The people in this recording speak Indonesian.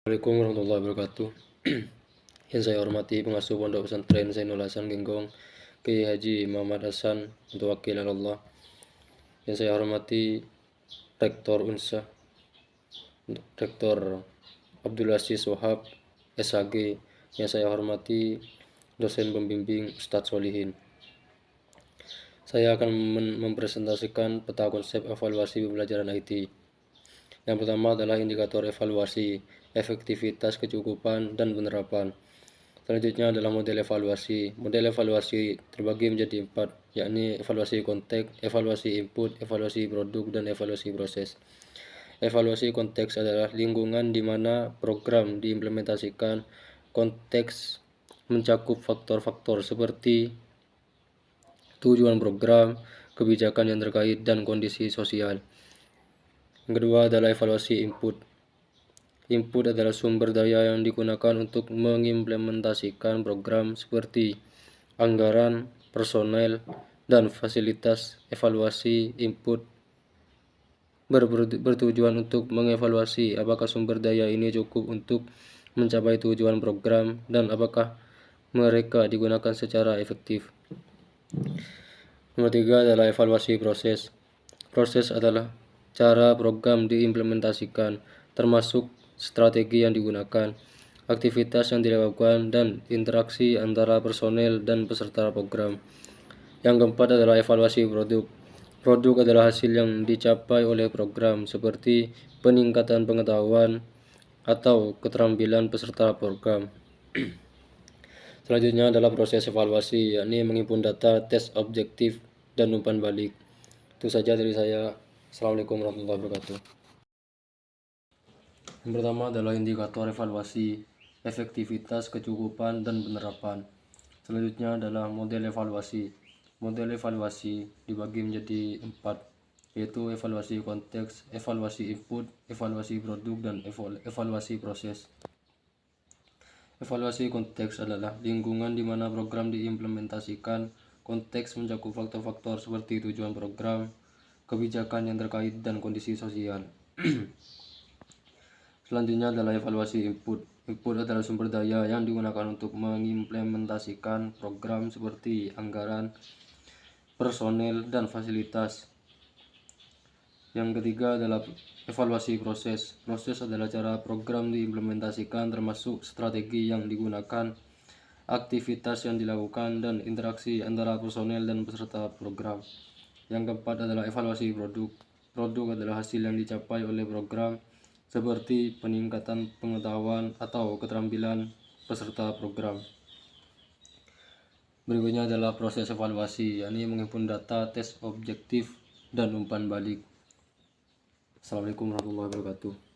Assalamualaikum warahmatullahi wabarakatuh. Yang saya hormati pengasuh Pondok Pesantren Zainul Hasan Genggong, Kiai Haji Muhammad Hasan untuk wakil Allah. Yang saya hormati Rektor Unsa, Rektor Abdul Aziz Wahab, SHG. Yang saya hormati dosen pembimbing Ustadz Solihin. Saya akan mempresentasikan peta konsep evaluasi pembelajaran IT. Yang pertama adalah indikator evaluasi, efektivitas, kecukupan, dan penerapan. Selanjutnya adalah model evaluasi. Model evaluasi terbagi menjadi 4, yakni evaluasi konteks, evaluasi input, evaluasi produk, dan evaluasi proses. Evaluasi konteks adalah lingkungan di mana program diimplementasikan. Konteks mencakup faktor-faktor seperti tujuan program, kebijakan yang terkait, dan kondisi sosial. Yang kedua adalah evaluasi input. Input adalah sumber daya yang digunakan untuk mengimplementasikan program seperti anggaran, personel, dan fasilitas. Evaluasi input bertujuan untuk mengevaluasi apakah sumber daya ini cukup untuk mencapai tujuan program dan apakah mereka digunakan secara efektif. Nomor 3 adalah evaluasi proses. Proses adalah cara program diimplementasikan, termasuk strategi yang digunakan, aktivitas yang dilakukan, dan interaksi antara personel dan peserta program. Yang keempat adalah evaluasi produk. Produk adalah hasil yang dicapai oleh program, seperti peningkatan pengetahuan atau keterampilan peserta program. Selanjutnya adalah proses evaluasi, yakni menghimpun data, tes objektif, dan umpan balik. Itu saja dari saya. Assalamualaikum warahmatullahi wabarakatuh. Yang pertama adalah indikator evaluasi, efektivitas, kecukupan, dan penerapan. Selanjutnya adalah model evaluasi. Model evaluasi dibagi menjadi 4, yaitu evaluasi konteks, evaluasi input, evaluasi produk, dan evaluasi proses. Evaluasi konteks adalah lingkungan di mana program diimplementasikan. Konteks mencakup faktor-faktor seperti tujuan program, kebijakan yang terkait, dan kondisi sosial. Selanjutnya adalah evaluasi input. Input adalah sumber daya yang digunakan untuk mengimplementasikan program seperti anggaran, personel, dan fasilitas. Yang ketiga adalah evaluasi proses. Proses adalah cara program diimplementasikan, termasuk strategi yang digunakan, aktivitas yang dilakukan, dan interaksi antara personel dan peserta program. Yang keempat adalah evaluasi produk. Produk adalah hasil yang dicapai oleh program, seperti peningkatan pengetahuan atau keterampilan peserta program. Berikutnya adalah proses evaluasi, yakni menghimpun data, tes objektif, dan umpan balik. Assalamualaikum warahmatullahi wabarakatuh.